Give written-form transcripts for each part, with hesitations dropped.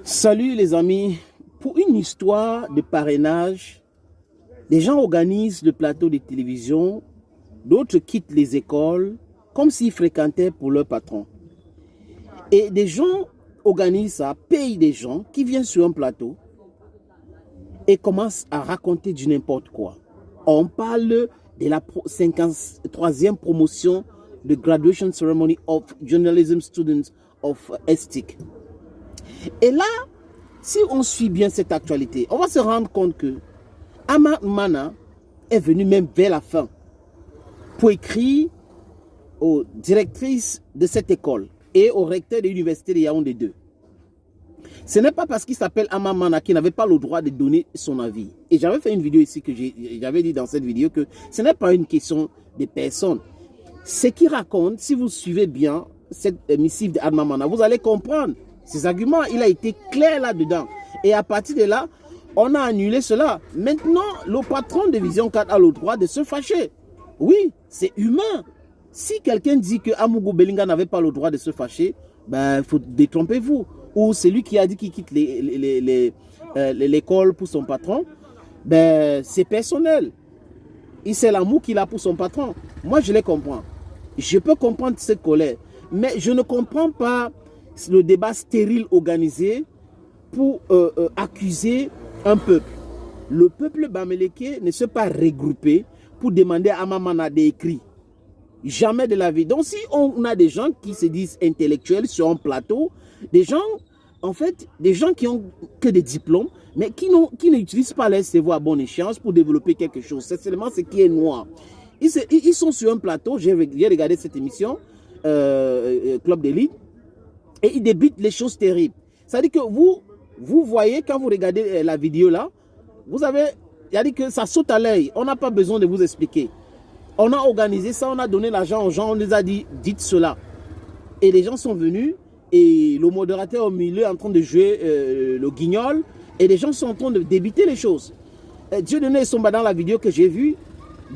Salut les amis, pour une histoire de parrainage, des gens organisent le plateau de télévision, d'autres quittent les écoles comme s'ils fréquentaient pour leur patron. Et des gens organisent ça, payent des gens qui viennent sur un plateau et commencent à raconter du n'importe quoi. On parle de la 53e promotion de Graduation Ceremony of Journalism Students of STIC. Et là, si on suit bien cette actualité, on va se rendre compte que Ama Mana est venu même vers la fin pour écrire aux directrices de cette école et au recteur de l'université de Yaoundé 2. Ce n'est pas parce qu'il s'appelle Ama Mana qu'il n'avait pas le droit de donner son avis. Et j'avais fait une vidéo ici que j'avais dit dans cette vidéo que ce n'est pas une question de personne. Ce qu'il raconte, si vous suivez bien cette missive de Ama Mana, vous allez comprendre ses arguments. Il a été clair là-dedans. Et à partir de là, on a annulé cela. Maintenant, le patron de Vision 4 a le droit de se fâcher. Oui, c'est humain. Si quelqu'un dit que Amougou Belinga n'avait pas le droit de se fâcher, ben, il faut détrompez-vous. Ou c'est lui qui a dit qu'il quitte l'école pour son patron, ben, c'est personnel. C'est l'amour qu'il a pour son patron. Moi, je les comprends. Je peux comprendre cette colère. Mais je ne comprends pas le débat stérile organisé pour accuser un peuple. Le peuple bamileke ne s'est pas regroupé pour demander à Ama Mana d'écrire. Jamais de la vie. Donc si on a des gens qui se disent intellectuels sur un plateau, des gens, en fait, des gens qui ont que des diplômes, mais qui n'utilisent pas leur cerveau à bonne échéance pour développer quelque chose. C'est seulement ce qui est noir. Ils sont sur un plateau, j'ai regardé cette émission, Club d'élite, et ils débitent les choses terribles. C'est-à-dire que vous voyez, quand vous regardez la vidéo là, c'est-à-dire que ça saute à l'œil. On n'a pas besoin de vous expliquer. On a organisé ça, on a donné l'argent aux gens, on les a dit, dites cela. Et les gens sont venus, et le modérateur au milieu en train de jouer le guignol, et les gens sont en train de débiter les choses. Dieudonné Somba, dans la vidéo que j'ai vue,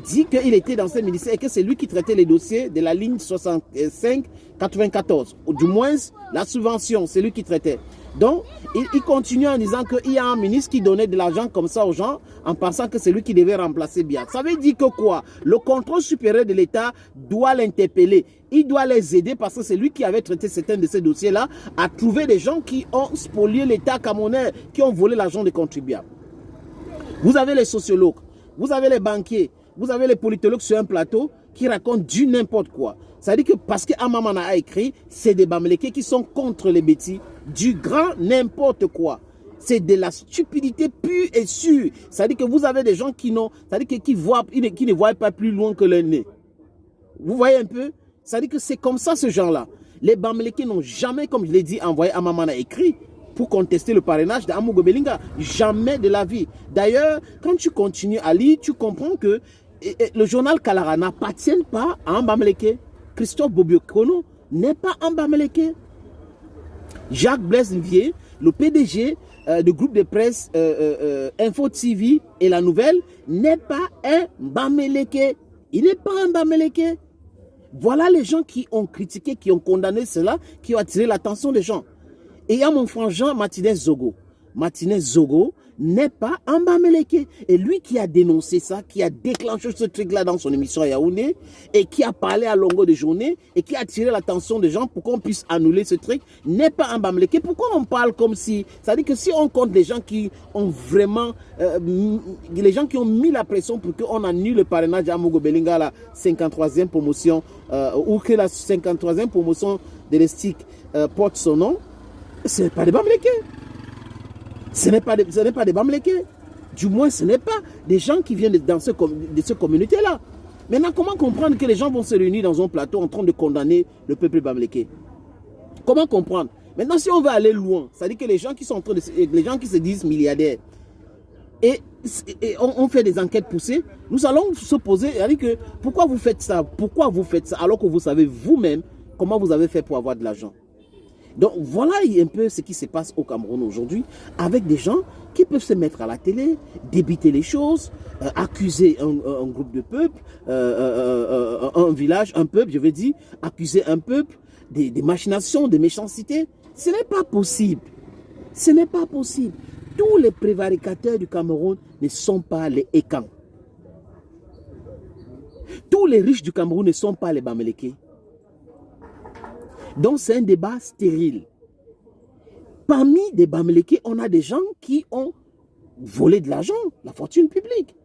dit qu'il était dans ce ministère et que c'est lui qui traitait les dossiers de la ligne 65-94. Ou du moins, la subvention, c'est lui qui traitait. Donc, il continue en disant qu'il y a un ministre qui donnait de l'argent comme ça aux gens en pensant que c'est lui qui devait remplacer bien. Ça veut dire que quoi? Le contrôle supérieur de l'État doit l'interpeller. Il doit les aider parce que c'est lui qui avait traité certains de ces dossiers-là à trouver des gens qui ont spolié l'État camerounais, qui ont volé l'argent des contribuables. Vous avez les sociologues, vous avez les banquiers, vous avez les politologues sur un plateau qui racontent du n'importe quoi. Ça veut dire que parce que Ama Mana a écrit, c'est des Bamileke qui sont contre les bêtises, du grand n'importe quoi. C'est de la stupidité pure et sûre. Ça veut dire que vous avez des gens qui ne voient pas plus loin que leur nez. Vous voyez un peu? Ça veut dire que c'est comme ça ce genre-là. Les Bamileke n'ont jamais, comme je l'ai dit, envoyé Ama Mana écrit pour contester le parrainage d'Amougou Belinga. Jamais de la vie. D'ailleurs, quand tu continues à lire, tu comprends que le journal Kalara n'appartient pas à un Bamileke. Christophe Bobiokono n'est pas un Bamileke. Jacques Blaise Livier, le PDG du groupe de presse Info TV et La Nouvelle, n'est pas un Bamileke. Il n'est pas un Bamileke. Voilà les gens qui ont critiqué, qui ont condamné cela, qui ont attiré l'attention des gens. Et il y a mon frangin Martinez Zogo. Martinez Zogo n'est pas un Bamileke. Et lui qui a dénoncé ça, qui a déclenché ce truc-là dans son émission à Yaoundé, et qui a parlé à longueur de journée, et qui a attiré l'attention des gens pour qu'on puisse annuler ce truc, n'est pas un Bamileke. Pourquoi on parle comme si... Ça veut dire que si on compte les gens qui ont vraiment... les gens qui ont mis la pression pour qu'on annule le parrainage d'Amougou Belinga à la 53e promotion, ou que la 53e promotion de l'ESTIC porte son nom, ce n'est pas des Bamileke. Ce n'est pas des Bamileke. Du moins, ce n'est pas des gens qui viennent de cette communauté-là. Maintenant, comment comprendre que les gens vont se réunir dans un plateau en train de condamner le peuple Bamileke? Comment comprendre? Maintenant, si on veut aller loin, ça veut dire que les gens qui sont en train de, les gens qui se disent milliardaires, et on fait des enquêtes poussées, nous allons se poser, c'est-à-dire que pourquoi vous faites ça? Pourquoi vous faites ça alors que vous savez vous-même comment vous avez fait pour avoir de l'argent? Donc voilà un peu ce qui se passe au Cameroun aujourd'hui avec des gens qui peuvent se mettre à la télé, débiter les choses, accuser un groupe de peuple, un village, un peuple, je veux dire, accuser un peuple des machinations, des méchancetés. Ce n'est pas possible. Ce n'est pas possible. Tous les prévaricateurs du Cameroun ne sont pas les Ekans. Tous les riches du Cameroun ne sont pas les Bamileke. Donc c'est un débat stérile. Parmi les Bamileke, on a des gens qui ont volé de l'argent, la fortune publique.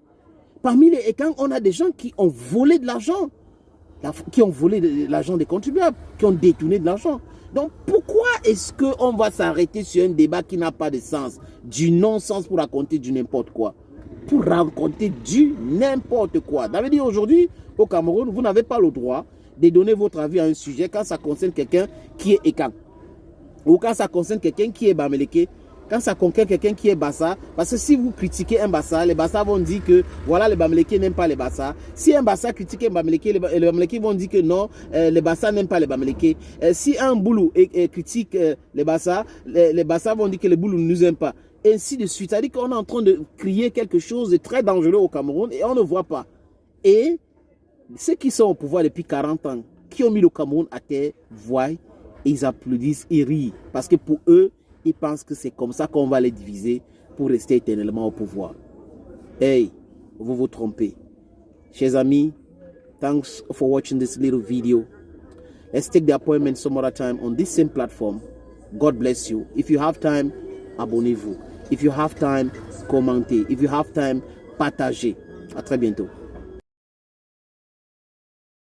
Parmi les Ekans, on a des gens qui ont volé de l'argent, qui ont volé de l'argent des contribuables, qui ont détourné de l'argent. Donc pourquoi est-ce qu'on va s'arrêter sur un débat qui n'a pas de sens, du non-sens pour raconter du n'importe quoi? Pour raconter du n'importe quoi. Ça veut dire aujourd'hui, au Cameroun, vous n'avez pas le droit de donner votre avis à un sujet quand ça concerne quelqu'un qui est Ekan. Ou quand ça concerne quelqu'un qui est Bamileke. Quand ça concerne quelqu'un qui est Bassa. Parce que si vous critiquez un Bassa, les Bassa vont dire que voilà, les Bamileke n'aiment pas les Bassa. Si un Bassa critique un Bamileke, les Bamileke vont dire que non, les Bassa n'aiment pas les Bamileke. Si un Boulou critique les Bassa vont dire que les Boulous ne nous aiment pas. Ainsi de suite. C'est-à-dire qu'on est en train de créer quelque chose de très dangereux au Cameroun et on ne voit pas. Et ceux qui sont au pouvoir depuis 40 ans, qui ont mis le Cameroun à terre, voient, ils applaudissent, ils rient. Parce que pour eux, ils pensent que c'est comme ça qu'on va les diviser pour rester éternellement au pouvoir. Hey, vous vous trompez. Chers amis, thanks for watching this little video. Let's take the appointment some other time on this same platform. God bless you. If you have time, abonnez-vous. If you have time, commentez. If you have time, partagez. À très bientôt.